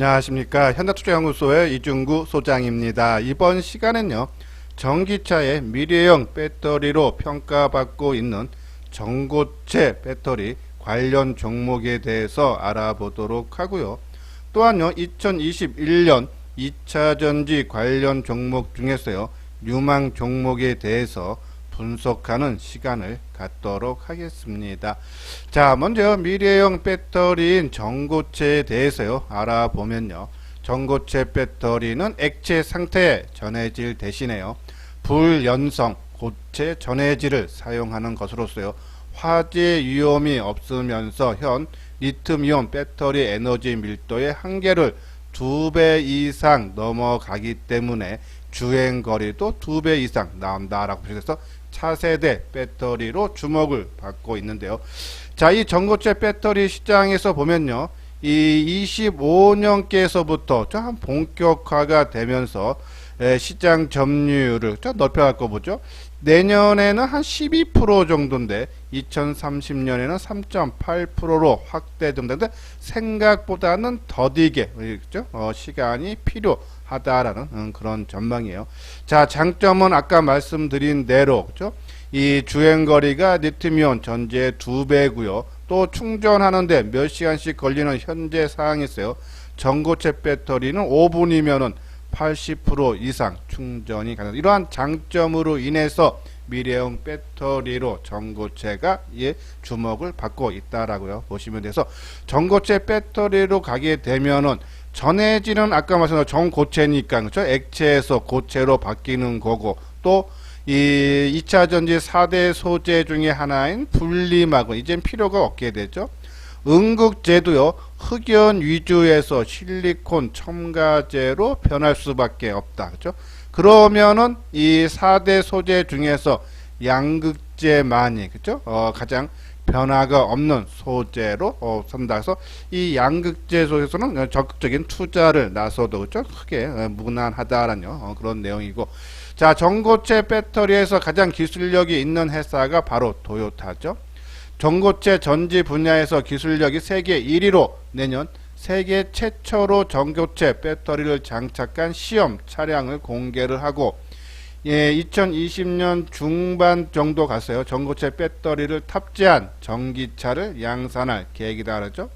안녕하십니까. 현대투자연구소의 이중구 소장입니다. 이번 시간은요, 전기차의 미래형 배터리로 평가받고 있는 전고체 배터리 관련 종목에 대해서 알아보도록 하고요. 또한요, 2021년 2차전지 관련 종목 중에서요, 유망 종목에 대해서 분석하는 시간을 갖도록 하겠습니다. 자, 먼저 미래형 배터리인 전고체에 대해서요 알아보면요, 전고체 배터리는 액체 상태에 전해질 대신에요 불연성 고체 전해질을 사용하는 것으로서요 화재 위험이 없으면서 현 리튬이온 배터리 에너지 밀도의 한계를 2배 이상 넘어가기 때문에 주행거리도 2배 이상 나온다라고 보셔서 차세대 배터리로 주목을 받고 있는데요. 자, 이 전고체 배터리 시장에서 보면요, 이 25년께서부터 좀 본격화가 되면서 시장 점유율을 좀 넓혀갈 거 보죠. 내년에는 한 12% 정도인데 2030년에는 3.8%로 확대된다는데 생각보다는 더디게 그렇죠? 시간이 필요하다라는 그런 전망이에요. 자, 장점은 아까 말씀드린 대로 그렇죠? 이 주행거리가 리튬이온 전지의 2배고요. 또 충전하는데 몇 시간씩 걸리는 현재 상황이 있어요. 전고체 배터리는 5분이면은 80% 이상 충전이 가능. 이러한 장점으로 인해서 미래형 배터리로 전고체가 주목을 받고 있다라고요 보시면 돼서, 전고체 배터리로 가게 되면은 전해질은 아까 말씀드린 전고체니까 그렇죠? 액체에서 고체로 바뀌는 거고, 또 이 2차 전지 4대 소재 중에 하나인 분리막은 이젠 필요가 없게 되죠. 응급제도요, 흑연 위주에서 실리콘 첨가제로 변할 수밖에 없다. 그렇죠? 그러면은 이 4대 소재 중에서 양극재만이 그렇죠? 가장 변화가 없는 소재로 선다. 그래서 이 양극재 속에서는 적극적인 투자를 나서도 그렇죠? 크게 무난하다라는 그런 내용이고, 자, 전고체 배터리에서 가장 기술력이 있는 회사가 바로 도요타죠. 전고체 전지 분야에서 기술력이 세계 1위로 내년 세계 최초로 전고체 배터리를 장착한 시험 차량을 공개를 하고, 2020년 중반 정도 갔어요. 전고체 배터리를 탑재한 전기차를 양산할 계획이다 그러죠.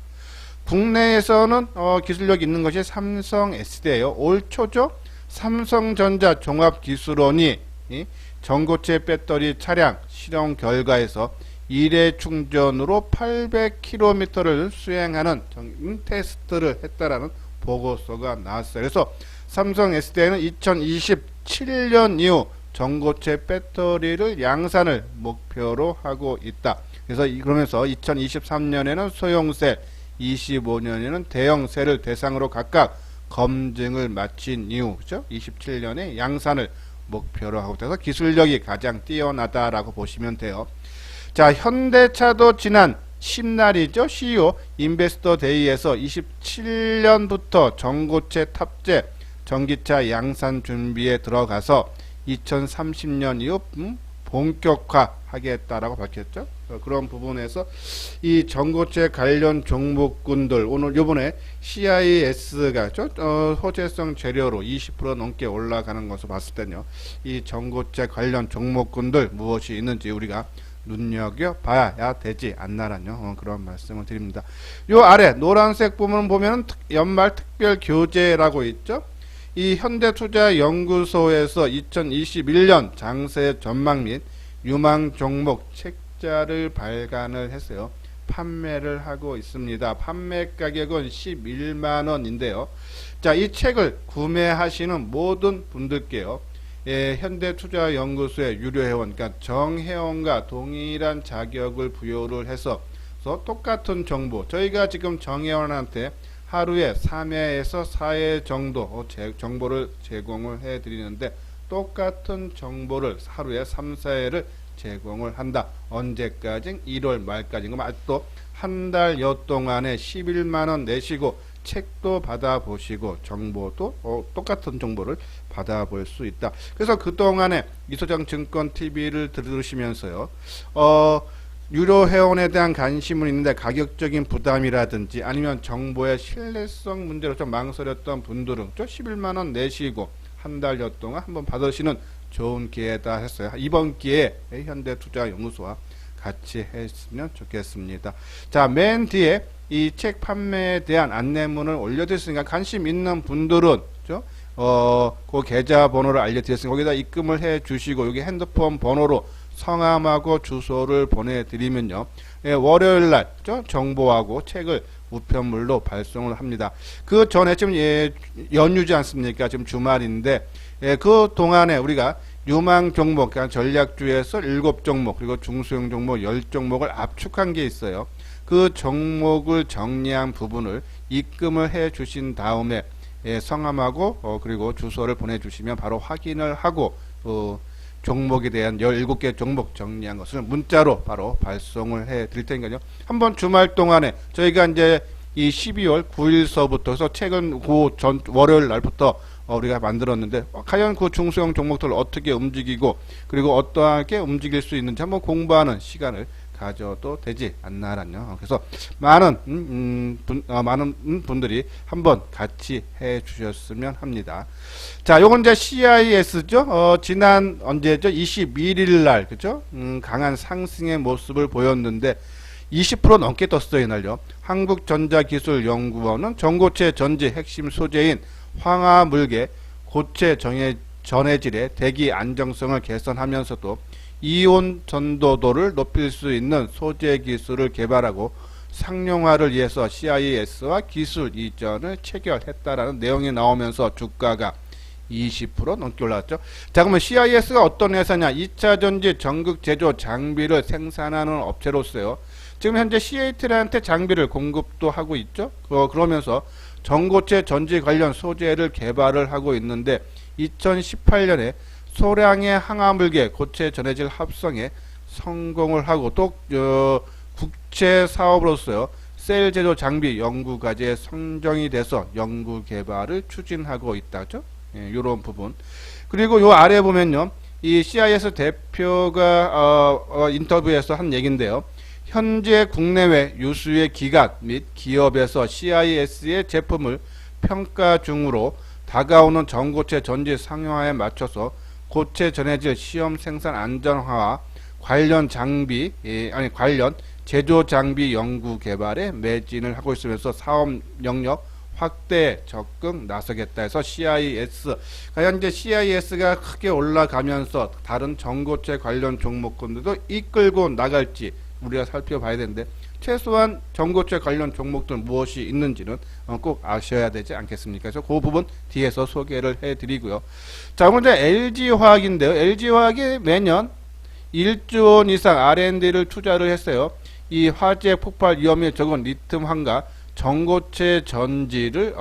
국내에서는 기술력 있는 것이 삼성 SD예요. 올 초죠. 삼성전자 종합기술원이 전고체 배터리 차량 실험 결과에서 1회 충전으로 800km를 수행하는 테스트를 했다라는 보고서가 나왔어요. 그래서 삼성 SDI는 2027년 이후 전고체 배터리를 양산을 목표로 하고 있다. 그래서 그러면서 2023년에는 소형셀, 25년에는 대형셀을 대상으로 각각 검증을 마친 이후 그렇죠? 27년에 양산을 목표로 하고 있어서 기술력이 가장 뛰어나다라고 보시면 돼요. 자, 현대차도 지난 10날이죠. CEO 인베스터 데이에서 27년부터 전고체 탑재 전기차 양산 준비에 들어가서 2030년 이후 본격화하겠다라고 밝혔죠. 그런 부분에서 이 전고체 관련 종목군들 오늘 요번에 CIS가 호재성 재료로 20% 넘게 올라가는 것을 봤을 때는요, 이 전고체 관련 종목군들 무엇이 있는지 우리가 눈여겨봐야 되지 않나라는 그런 말씀을 드립니다. 요 아래 노란색 부분 보면 연말 특별 교재라고 있죠. 이 현대투자연구소에서 2021년 장세 전망 및 유망 종목 책자를 발간을 했어요. 판매를 하고 있습니다. 판매 가격은 11만원인데요. 자, 이 책을 구매하시는 모든 분들께요, 현대투자연구소의 유료회원, 그러니까 정회원과 동일한 자격을 부여를 해서 똑같은 정보, 저희가 지금 정회원한테 하루에 3회에서 4회 정도 정보를 제공을 해 드리는데, 똑같은 정보를 하루에 3, 4회를 제공을 한다. 언제까지? 1월 말까지. 그럼 아직도 한 달여 동안에 11만원 내시고 책도 받아보시고 정보도 똑같은 정보를 받아볼 수 있다. 그래서 그동안에 이소장 증권 TV를 들으시면서요, 유료 회원에 대한 관심은 있는데 가격적인 부담이라든지 아니면 정보의 신뢰성 문제로 좀 망설였던 분들은 11만 원 내시고 한 달여 동안 한번 받으시는 좋은 기회다 했어요. 이번 기회에 현대투자연구소와 같이 했으면 좋겠습니다. 자, 맨 뒤에 이 책 판매에 대한 안내문을 올려드렸으니까 관심 있는 분들은 그 계좌 번호를 알려드렸으니까 거기다 입금을 해 주시고 여기 핸드폰 번호로 성함하고 주소를 보내드리면요, 월요일날 정보하고 책을 우편물로 발송을 합니다. 그 전에 지금 연휴지 않습니까? 지금 주말인데 그 동안에 우리가 유망 종목, 그러니까 전략주에서 7종목 그리고 중소형 종목 10종목을 압축한 게 있어요. 그 종목을 정리한 부분을 입금을 해 주신 다음에 성함하고 그리고 주소를 보내주시면 바로 확인을 하고 종목에 대한 17개 종목 정리한 것을 문자로 바로 발송을 해 드릴 테니까요. 한번 주말 동안에 저희가 이제 이 12월 9일서부터 해서 책은 그 전 월요일 날부터 우리가 만들었는데 과연 그 중소형 종목들을 어떻게 움직이고 그리고 어떠하게 움직일 수 있는지 한번 공부하는 시간을 가져도 되지 않나라뇨. 그래서 많은 분들이 한번 같이 해 주셨으면 합니다. 자, 요건 이제 CIS죠. 지난 언제죠? 21일 날, 그죠? 강한 상승의 모습을 보였는데 20% 넘게 떴어요, 이날요. 한국전자기술연구원은 전고체 전지 핵심 소재인 황화물계 고체 전해질의 대기 안정성을 개선하면서도 이온 전도도를 높일 수 있는 소재 기술을 개발하고 상용화를 위해서 CIS와 기술 이전을 체결했다라는 내용이 나오면서 주가가 20% 넘게 올랐죠. 자, 그러면 CIS가 어떤 회사냐? 2차 전지 전극 제조 장비를 생산하는 업체로서요. 지금 현재 CATL한테 장비를 공급도 하고 있죠. 그러면서 전고체 전지 관련 소재를 개발을 하고 있는데 2018년에 소량의 항화물계 고체 전해질 합성에 성공을 하고 또 국제 사업으로서요. 셀 제조 장비 연구 과제에 선정이 돼서 연구 개발을 추진하고 있다죠. 이런 부분. 그리고 요 아래 보면요, 이 CIS 대표가 인터뷰에서 한 얘기인데요. 현재 국내외 유수의 기관 및 기업에서 CIS의 제품을 평가 중으로 다가오는 전고체 전지 상용화에 맞춰서 고체 전해질 시험 생산 안전화와 관련 장비, 관련 제조 장비 연구 개발에 매진을 하고 있으면서 사업 영역 확대 적극 나서겠다 해서 CIS, 현재 CIS가 크게 올라가면서 다른 전고체 관련 종목군들도 이끌고 나갈지 우리가 살펴봐야 되는데 최소한 전고체 관련 종목들 무엇이 있는지는 꼭 아셔야 되지 않겠습니까? 그래서 그 부분 뒤에서 소개를 해드리고요. 자, 먼저 LG화학인데요. LG화학이 매년 1조 원 이상 R&D를 투자를 했어요. 이 화재 폭발 위험이 적은 리튬황과 전고체 전지를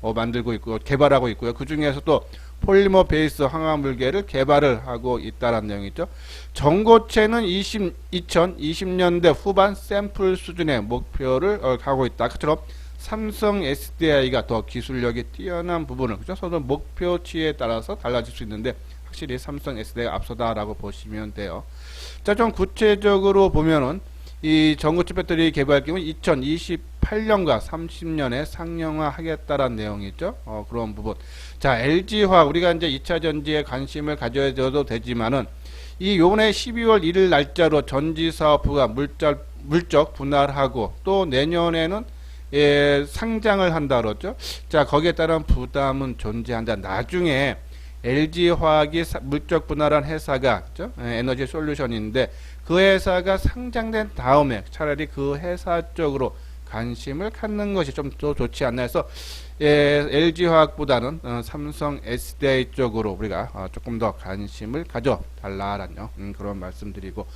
만들고 있고 개발하고 있고요. 그 중에서도 폴리머 베이스 황화물계를 개발을 하고 있다는 내용이죠. 전고체는 2020년대 후반 샘플 수준의 목표를 가고 있다. 그처럼 삼성 SDI가 더 기술력이 뛰어난 부분을, 그죠? 서로 목표치에 따라서 달라질 수 있는데 확실히 삼성 SDI가 앞서다라고 보시면 돼요. 자, 좀 구체적으로 보면은 이 전고체 배터리 개발 기금은 2028년과 30년에 상용화 하겠다라는 내용이죠. 그런 부분. 자, LG화학, 우리가 이제 2차 전지에 관심을 가져도 되지만은 이 요번에 12월 1일 날짜로 전지 사업부가 물적 분할하고 또 내년에는 상장을 한다 그러죠. 자, 거기에 따른 부담은 존재한다. 나중에 LG화학이 물적 분할한 회사가, 그죠? 에너지 솔루션인데 그 회사가 상장된 다음에 차라리 그 회사 쪽으로 관심을 갖는 것이 좀 더 좋지 않나 해서 LG화학보다는 삼성 SDI 쪽으로 우리가 조금 더 관심을 가져 달라라는 그런 말씀드리고,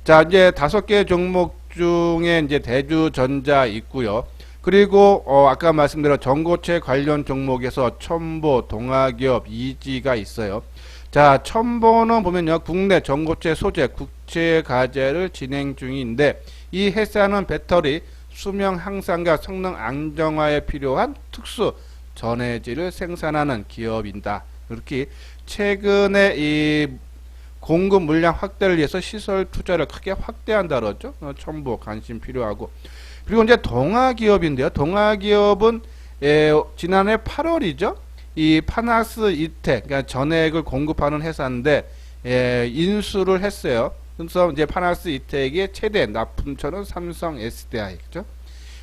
자, 이제 5개 종목 중에 이제 대주전자 있고요. 그리고 아까 말씀드린 전고체 관련 종목에서 첨보, 동아기업, 이지가 있어요. 자, 첨보는 보면요, 국내 전고체 소재 국제 과제를 진행 중인데 이 회사는 배터리 수명 향상과 성능 안정화에 필요한 특수 전해질을 생산하는 기업이다. 이렇게 최근에 이 공급 물량 확대를 위해서 시설 투자를 크게 확대한다 그러죠. 첨부 관심 필요하고. 그리고 이제 동아기업인데요. 동아기업은 지난해 8월이죠. 이 파나스 이텍, 그러니까 전액을 공급하는 회사인데 인수를 했어요. 그래서 이제 파나스 이텍의 최대 납품처는 삼성 SDI, 그죠?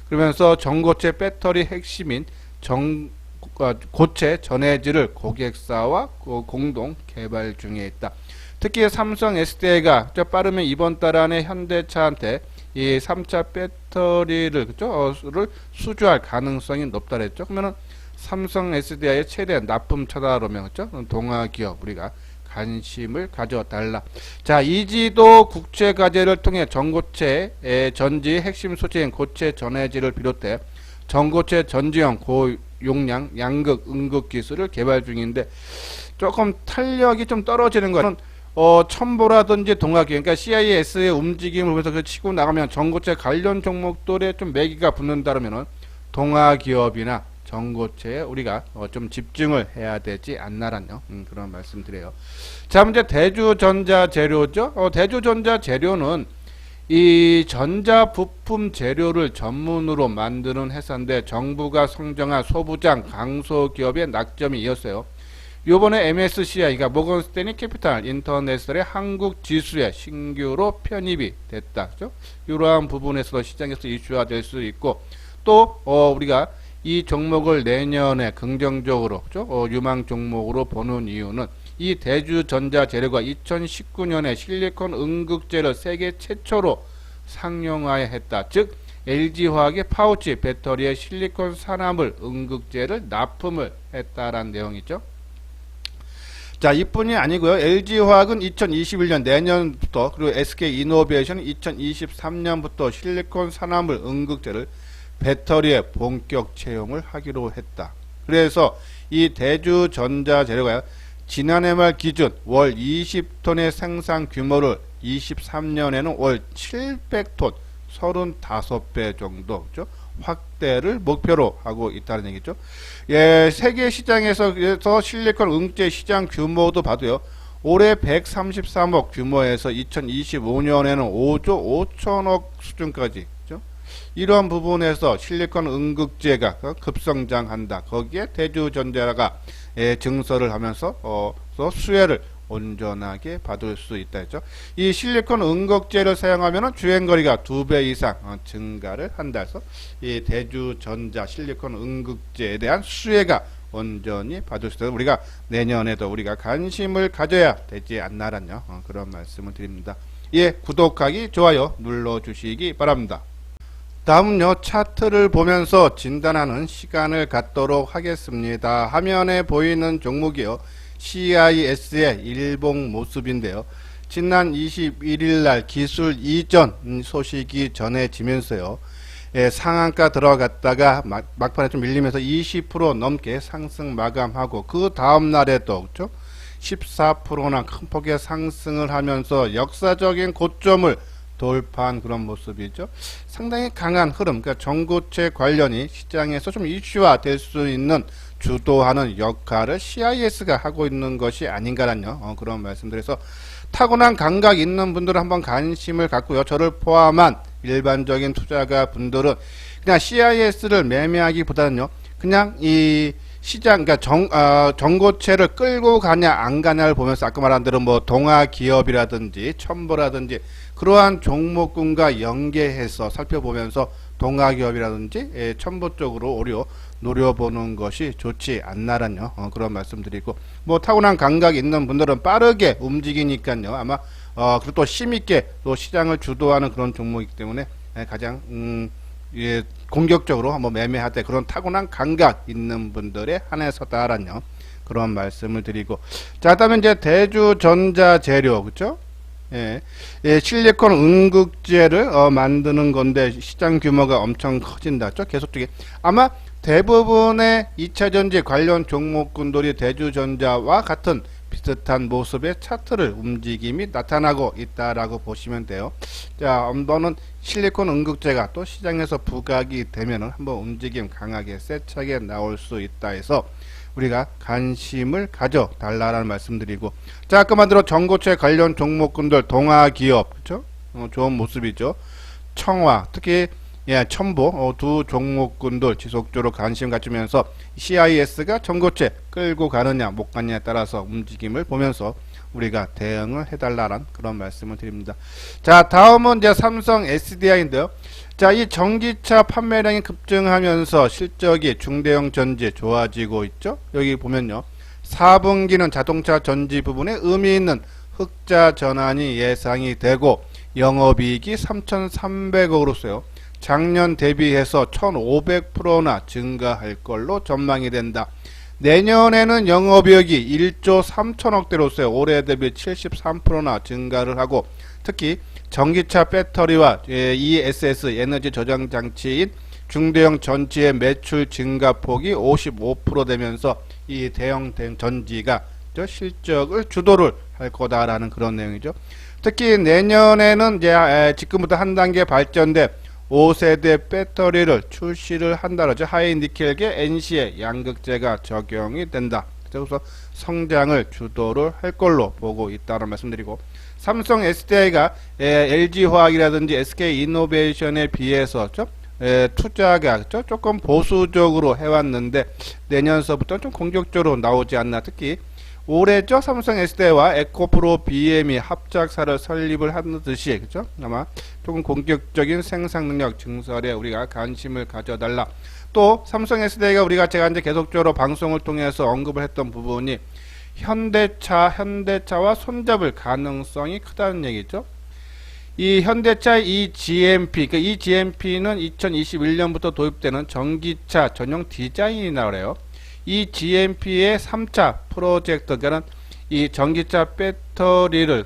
그러면서 전고체 배터리 핵심인 고체 전해질을 고객사와 공동 개발 중에 있다. 특히 삼성 SDI가 빠르면 이번 달 안에 현대차한테 이 3차 배터리를 를 수주할 가능성이 높다 그랬죠. 그러면은 삼성 SDI의 최대 납품처다 그러면 그죠? 동아기업 우리가 관심을 가져달라. 자, 이지도 국제 과제를 통해 전고체 전지 핵심 소재인 고체 전해질을 비롯해 전고체 전지형 고용량 양극 응급 기술을 개발 중인데 조금 탄력이 좀 떨어지는 거는 첨보라든지 동아기업, 그러니까 CIS의 움직임을 보면서 그 치고 나가면 전고체 관련 종목들에 좀 매기가 붙는다면은 동아기업이나 전고체에 우리가 좀 집중을 해야 되지 않나라는 그런 말씀드려요. 자, 문제 대주전자 재료죠. 대주전자 재료는 이 전자 부품 재료를 전문으로 만드는 회사인데 정부가 선정한 소부장 강소기업의 낙점이 이었어요. 요번에 MSCI가 모건스탠리 캐피탈 인터내셔널의 한국 지수에 신규로 편입이 됐다. 그죠? 이러한 부분에서 시장에서 이슈화 될 수 있고 또 우리가 이 종목을 내년에 긍정적으로 그죠? 유망 종목으로 보는 이유는 이 대주전자 재료가 2019년에 실리콘 응급제를 세계 최초로 상용화했다. 즉 LG화학의 파우치 배터리에 실리콘 산화물 응급제를 납품을 했다라는 내용이죠. 자, 이뿐이 아니고요. LG화학은 2021년 내년부터 그리고 SK이노베이션은 2023년부터 실리콘 산화물 응급제를 배터리에 본격 채용을 하기로 했다. 그래서 이 대주전자 재료가 지난해 말 기준 월 20톤의 생산 규모를 23년에는 월 700톤 35배 정도 확대를 목표로 하고 있다는 얘기죠. 세계 시장에서 실리콘 응제 시장 규모도 봐도요. 올해 133억 규모에서 2025년에는 5조 5천억 수준까지 이러한 부분에서 실리콘 응급제가 급성장한다. 거기에 대주전자가 증설을 하면서 수혜를 온전하게 받을 수 있다 했죠. 이 실리콘 응급제를 사용하면 주행거리가 2배 이상 증가를 한다 해서 이 대주전자 실리콘 응급제에 대한 수혜가 온전히 받을 수 있어서 우리가 내년에도 우리가 관심을 가져야 되지 않나라는 그런 말씀을 드립니다. 구독하기, 좋아요 눌러주시기 바랍니다. 다음은요, 차트를 보면서 진단하는 시간을 갖도록 하겠습니다. 화면에 보이는 종목이요, CIS의 일봉 모습인데요. 지난 21일날 기술 이전 소식이 전해지면서요, 상한가 들어갔다가 막판에 좀 밀리면서 20% 넘게 상승 마감하고 그 다음날에도 그렇죠? 14%나 큰 폭의 상승을 하면서 역사적인 고점을 돌파한 그런 모습이죠. 상당히 강한 흐름, 그러니까 전고체 관련이 시장에서 좀 이슈화 될 수 있는 주도하는 역할을 CIS가 하고 있는 것이 아닌가라는 그런 말씀드려서 타고난 감각 있는 분들은 한번 관심을 갖고요. 저를 포함한 일반적인 투자가 분들은 그냥 CIS를 매매하기보다는요. 그냥 이 시장, 그러니까 전고체를 끌고 가냐 안 가냐를 보면서 아까 말한 대로 뭐 동아기업이라든지 첨보라든지 그러한 종목군과 연계해서 살펴보면서 동아기업이라든지 첨보 쪽으로 오히려 노려보는 것이 좋지 않나라는 그런 말씀드리고, 뭐 타고난 감각이 있는 분들은 빠르게 움직이니까요. 아마 그리고 또 힘있게 또 시장을 주도하는 그런 종목이기 때문에 가장 공격적으로 한번 매매할 때 그런 타고난 감각 있는 분들에 한해서다라는 그런 말씀을 드리고, 자, 그다음에 이제 대주전자 재료, 그렇죠? 실리콘 응급제를 만드는 건데 시장 규모가 엄청 커진다죠. 계속적인 아마 대부분의 2차전지 관련 종목군들이 대주전자와 같은 비슷한 모습의 차트를 움직임이 나타나고 있다라고 보시면 돼요. 자, 한번은 실리콘 응급제가 또 시장에서 부각이 되면은 한번 움직임 강하게 세차게 나올 수 있다 해서 우리가 관심을 가져 달라라는 말씀드리고, 자, 아까만 들어 전고체 관련 종목군들 동아기업, 그렇죠? 좋은 모습이죠. 청화, 특히 첨보 두 종목군들 지속적으로 관심 갖추면서 CIS가 전고체 끌고 가느냐 못 가느냐에 따라서 움직임을 보면서 우리가 대응을 해달라는 그런 말씀을 드립니다. 자, 다음은 이제 삼성 SDI인데요. 자, 이 전기차 판매량이 급증하면서 실적이 중대형 전지 좋아지고 있죠. 여기 보면요, 4분기는 자동차 전지 부분에 의미 있는 흑자 전환이 예상이 되고 영업이익이 3,300억으로서요 작년 대비해서 1,500%나 증가할 걸로 전망이 된다. 내년에는 영업이익이 1조 3천억대로서요 올해 대비 73%나 증가를 하고, 특히 전기차 배터리와 ESS 에너지 저장 장치인 중대형 전지의 매출 증가폭이 55% 되면서 이 대형 전지가 실적을 주도를 할 거다라는 그런 내용이죠. 특히 내년에는 이제 지금부터 한 단계 발전돼 5세대 배터리를 출시를 한다라죠. 하이니켈계 NC의 양극재가 적용이 된다. 그래서 성장을 주도를 할 걸로 보고 있다는 말씀드리고, 삼성 SDI가 LG화학이라든지 SK이노베이션에 비해서 투자가 조금 보수적으로 해왔는데 내년서부터 좀 공격적으로 나오지 않나. 특히 올해죠, 삼성 SDI와 에코프로 BM이 합작사를 설립을 하듯이, 그죠? 아마 조금 공격적인 생산 능력 증설에 우리가 관심을 가져달라. 또 삼성 SDI가 제가 이제 계속적으로 방송을 통해서 언급을 했던 부분이 현대차와 손잡을 가능성이 크다는 얘기죠. 이 현대차 GMP, 이 GMP는 2021년부터 도입되는 전기차 전용 디자인이라고 그래요. 이 GMP의 3차 프로젝트, 그러니까 이 전기차 배터리를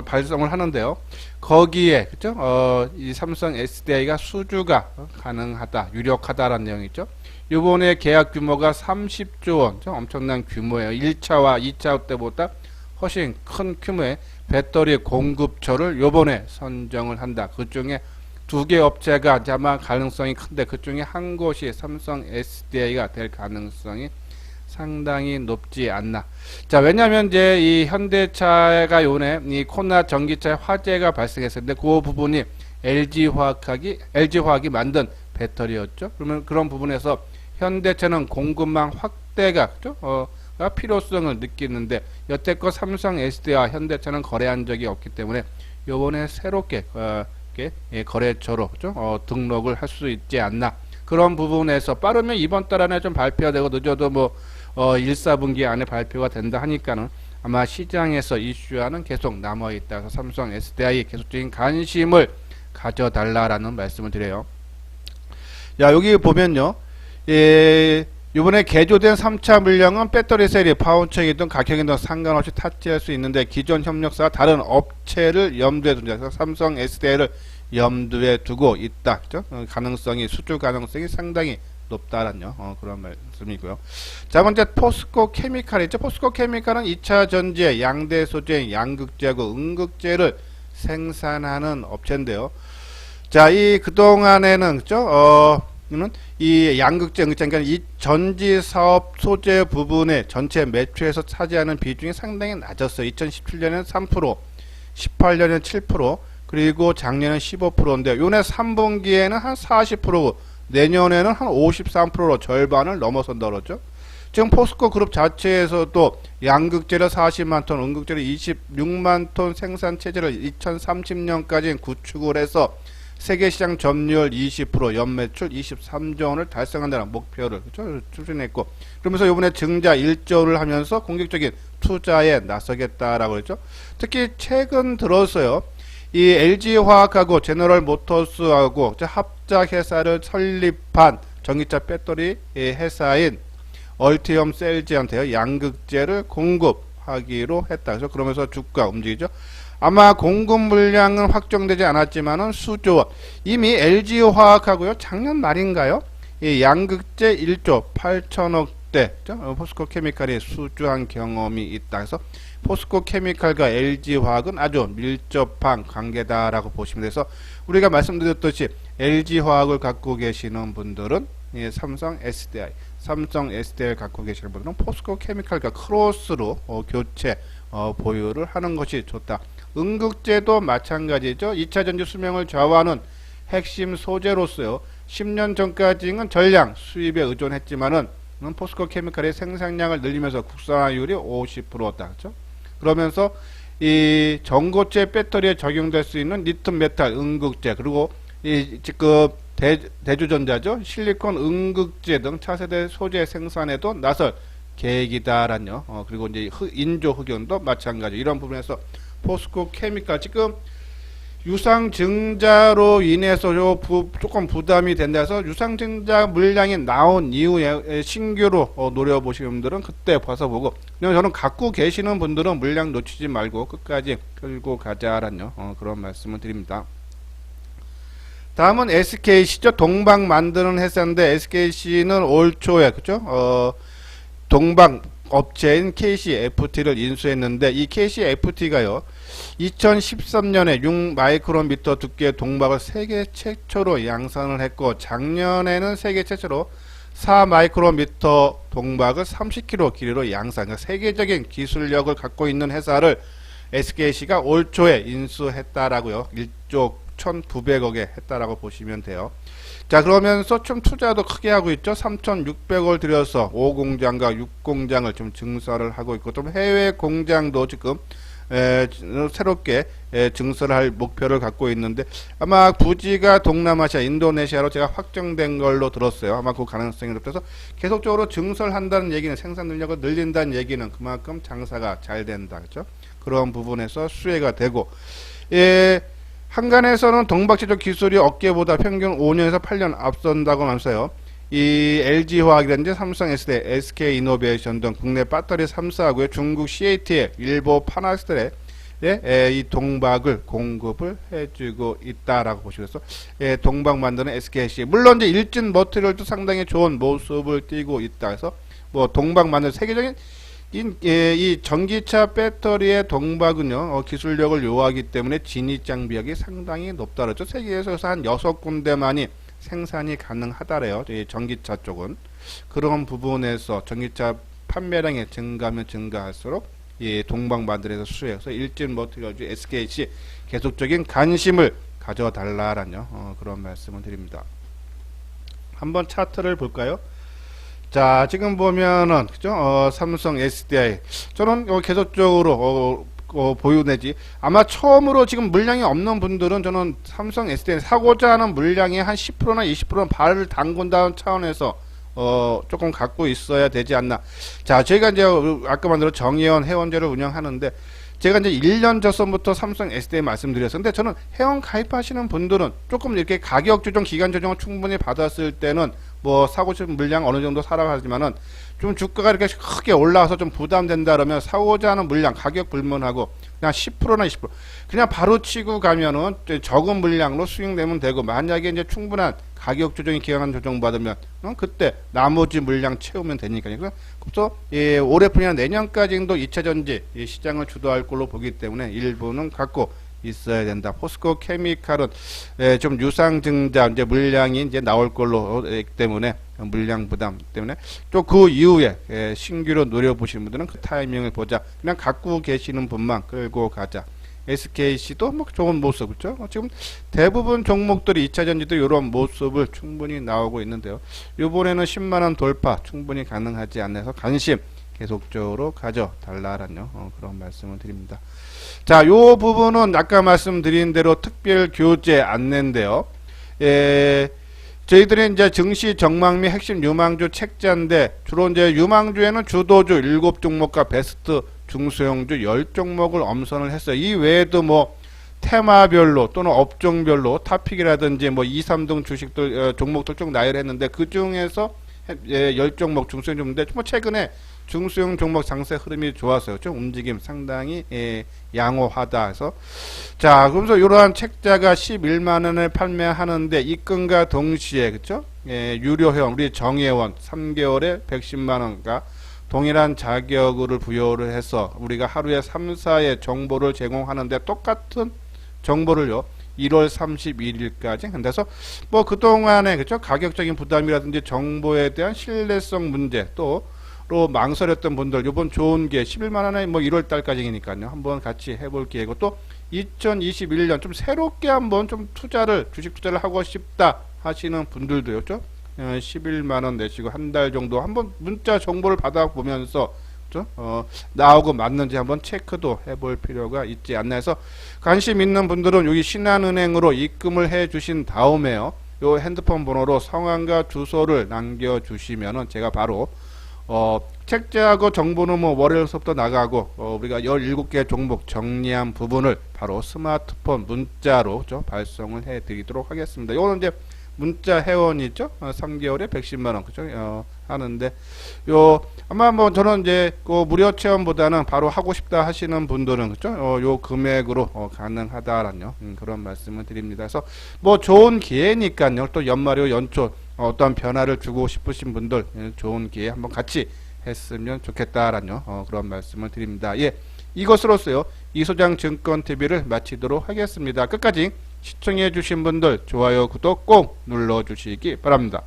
발송을 하는데요. 거기에 이 삼성 SDI가 수주가 가능하다, 유력하다라는 내용이죠. 이번에 계약 규모가 30조 원, 엄청난 규모예요. 1차와 2차 때보다 훨씬 큰 규모의 배터리 공급처를 요번에 선정을 한다. 그 중에 2개 업체가 아마 가능성이 큰데 그 중에 한 곳이 삼성 SDI가 될 가능성이 상당히 높지 않나. 자, 왜냐면 이제 이 현대차가 요번에 이 코나 전기차에 화재가 발생했었는데 그 부분이 LG화학이 만든 배터리였죠. 그러면 그런 부분에서 현대차는 공급망 확대가 필요성을 느끼는데 여태껏 삼성 SDI와 현대차는 거래한 적이 없기 때문에 요번에 새롭게 거래처로 등록을 할 수 있지 않나. 그런 부분에서 빠르면 이번 달 안에 좀 발표가 되고 늦어도 1, 4분기 안에 발표가 된다 하니까는 아마 시장에서 이슈화는 계속 남아있다. 그래서 삼성 SDI 계속적인 관심을 가져달라라는 말씀을 드려요. 야, 여기 보면요, 이번에 개조된 3차 물량은 배터리 셀이 파운처이든 가격이든 상관없이 탑재할 수 있는데 기존 협력사와 다른 업체를 염두에 둔다. 그래서 삼성 SDI를 염두에 두고 있다. 수주 가능성이 상당히 높다라는 그런 말씀이고요. 자, 번째 포스코 케미칼이죠. 포스코 케미칼은 2차 전지의 양대 소재, 양극재하고 음극재를 생산하는 업체인데요. 자, 이 그동안에는 이 양극재, 그러니까 이 전지 사업 소재 부분의 전체 매출에서 차지하는 비중이 상당히 낮았어요. 2017년에는 3%, 18년에는 7%, 그리고 작년에는 15%인데 요번에 3분기에는 한 40%고 내년에는 한 53%로 절반을 넘어선다 그러죠. 지금 포스코 그룹 자체에서도 양극재를 40만 톤, 음극재를 26만 톤 생산 체제를 2030년까지 구축을 해서 세계시장 점유율 20%, 연매출 23조 원을 달성한다는 목표를 추진했고, 그러면서 이번에 증자 1조 원을 하면서 공격적인 투자에 나서겠다라고 했죠. 특히 최근 들어서요, 이 LG화학하고 제너럴모터스하고 합작 회사를 설립한 전기차 배터리 회사인 얼티엄 셀즈한테요 양극재를 공급하기로 했다. 그래서 그러면서 주가 움직이죠. 아마 공급 물량은 확정되지 않았지만은 수조, 이미 LG화학하고요 작년 말인가요? 이 양극재 1조 8천억대 포스코 케미칼이 수주한 경험이 있다. 그래서 포스코 케미칼과 LG화학은 아주 밀접한 관계다라고 보시면 돼서 우리가 말씀드렸듯이 LG화학을 갖고 계시는 분들은 예, 삼성 SDI, 삼성 SDI를 갖고 계시는 분들은 포스코 케미칼과 크로스로 교체 보유를 하는 것이 좋다. 응급제도 마찬가지죠. 2차전지 수명을 좌우하는 핵심 소재로서요. 10년 전까지는 전량 수입에 의존했지만은 포스코 케미칼의 생산량을 늘리면서 국산화율이 50%다. 그렇죠? 그러면서 이 전고체 배터리에 적용될 수 있는 리튬 메탈 응급제, 그리고 이 지금 대주전자죠. 실리콘 응급제 등 차세대 소재 생산에도 나설 계획이다라뇨. 그리고 이제 인조 흑연도 마찬가지. 이런 부분에서 포스코 케미칼 지금 유상증자로 인해서 조금 부담이 된다 해서 유상증자 물량이 나온 이후에 신규로 노려보시는 분들은 그때 봐서 보고, 그냥 저는 갖고 계시는 분들은 물량 놓치지 말고 끝까지 끌고 가자라뇨. 그런 말씀을 드립니다. 다음은 SKC죠. 동방 만드는 회사인데 SKC는 올 초에 그죠? 동방 업체인 KCFT를 인수했는데 이 KCFT가요 2013년에 6마이크로미터 두께의 동박을 세계 최초로 양산을 했고, 작년에는 세계 최초로 4마이크로미터 동박을 30km 길이로 양산, 그러니까 세계적인 기술력을 갖고 있는 회사를 SKC가 올 초에 인수했다라고요. 1조 1,900억에 했다라고 보시면 돼요. 자, 그러면서 좀 투자도 크게 하고 있죠. 3,600억을 들여서 5공장과 6공장을 좀 증설을 하고 있고, 좀 해외 공장도 지금 새롭게 증설을 할 목표를 갖고 있는데, 아마 부지가 동남아시아 인도네시아로 제가 확정된 걸로 들었어요. 아마 그 가능성이 높아서 계속적으로 증설한다는 얘기는, 생산 능력을 늘린다는 얘기는 그만큼 장사가 잘 된다, 그렇죠? 그런 부분에서 수혜가 되고, 한간에서는 동박 제조 기술이 업계보다 평균 5년에서 8년 앞선다고 하면서요. 이 LG화학이라든지 삼성 SDI, SK이노베이션 등 국내 배터리 3사하고요. 중국 CATL, 일본 파나스텔에 이 동박을 공급을 해주고 있다라고 보시면서 동박 만드는 SKC. 물론 이제 일진 머티리얼도 상당히 좋은 모습을 띠고 있다. 그래서 뭐 동박 만드는 세계적인 이 전기차 배터리의 동박은요 기술력을 요하기 때문에 진입 장벽이 상당히 높다 그랬죠. 세계에서 한 6군데만이 생산이 가능하다래요. 이 전기차 쪽은. 그런 부분에서 전기차 판매량이 증가하면 증가할수록 이 동박 만들어서 수혜해서 일진 머티리얼즈 SKC 계속적인 관심을 가져달라라뇨. 그런 말씀을 드립니다. 한번 차트를 볼까요? 자, 지금 보면은 그죠? 삼성 SDI 저는 계속적으로 보유 내지 아마 처음으로 지금 물량이 없는 분들은 저는 삼성 SDI 사고자 하는 물량이 한 10%나 20%는 발을 담근다는 차원에서 조금 갖고 있어야 되지 않나. 자, 저희가 이제 아까 만들어 정의원 회원제를 운영하는데, 제가 이제 1년 전부터 삼성 SDI 말씀드렸었는데, 저는 회원 가입하시는 분들은 조금 이렇게 가격 조정, 기간 조정을 충분히 받았을 때는 뭐 사고 싶은 물량 어느 정도 사라고 하지만은 좀 주가가 이렇게 크게 올라와서 좀 부담된다 그러면 사고자 하는 물량 가격 불문하고 그냥 10%나 20% 그냥 바로 치고 가면은 적은 물량으로 수익내면 되고, 만약에 이제 충분한 가격 조정이 기간 조정 받으면 그때 나머지 물량 채우면 되니까요. 그래서 올해뿐이나 내년까지도 2차전지 시장을 주도할 걸로 보기 때문에 일부는 갖고 있어야 된다. 포스코 케미칼은 좀 유상증자 이제 물량이 이제 나올 걸로 때문에 물량 부담 때문에 또 그 이후에 신규로 노려보시는 분들은 그 타이밍을 보자. 그냥 갖고 계시는 분만 끌고 가자. SKC도 뭐 좋은 모습, 그렇죠? 지금 대부분 종목들이 2차전지도 이런 모습을 충분히 나오고 있는데요. 이번에는 10만원 돌파 충분히 가능하지 않아서 관심 계속적으로 가져달라라뇨. 그런 말씀을 드립니다. 자, 요 부분은 아까 말씀드린 대로 특별 교재 안내인데요. 저희들이 이제 증시 전망 및 핵심 유망주 책자인데, 주로 이제 유망주에는 주도주 7종목과 베스트 중소형주 10종목을 엄선을 했어요. 이 외에도 뭐 테마별로 또는 업종별로 타픽이라든지 뭐 2, 3등 주식들 종목들 쭉 나열했는데, 그 중에서 10종목 중소형 종목인데, 뭐 최근에 중소형 종목 장세 흐름이 좋았어요. 좀 움직임 상당히 양호하다 해서. 자, 그러면서 이러한 책자가 11만원에 판매하는데, 입금과 동시에 그쵸? 유료회원 우리 정회원 3개월에 110만원과 동일한 자격을 부여를 해서 우리가 하루에 3, 4의 정보를 제공하는데, 똑같은 정보를요 1월 31일까지. 그래서 뭐 그동안에 그죠? 가격적인 부담이라든지 정보에 대한 신뢰성 문제 로 망설였던 분들 요번 좋은 기회 11만 원에 뭐 1월 달까지니까요. 한번 같이 해볼 기회고 또 2021년 좀 새롭게 한번 좀 주식 투자를 하고 싶다 하시는 분들도요. 11만 원 내시고 한 달 정도 한번 문자 정보를 받아보면서 나오고 맞는지 한번 체크도 해볼 필요가 있지 않나 해서 관심 있는 분들은 여기 신한은행으로 입금을 해 주신 다음에요. 요 핸드폰 번호로 성함과 주소를 남겨주시면은 제가 바로 책자하고 정보는 뭐 월요일서부터 나가고 우리가 17개 종목 정리한 부분을 바로 스마트폰 문자로 발송을 해 드리도록 하겠습니다. 이거는 이제 문자 회원이죠. 3개월에 110만 원 그죠? 하는데 아마 뭐 저는 이제 그 무료 체험보다는 바로 하고 싶다 하시는 분들은 그죠? 요 금액으로 가능하다라는 그런 말씀을 드립니다. 그래서 뭐 좋은 기회니까요. 또 연말이고 연초 어떤 변화를 주고 싶으신 분들 좋은 기회 한번 같이 했으면 좋겠다라는 그런 말씀을 드립니다. 예, 이것으로서요 이소장 증권TV를 마치도록 하겠습니다. 끝까지 시청해 주신 분들 좋아요 구독 꼭 눌러 주시기 바랍니다.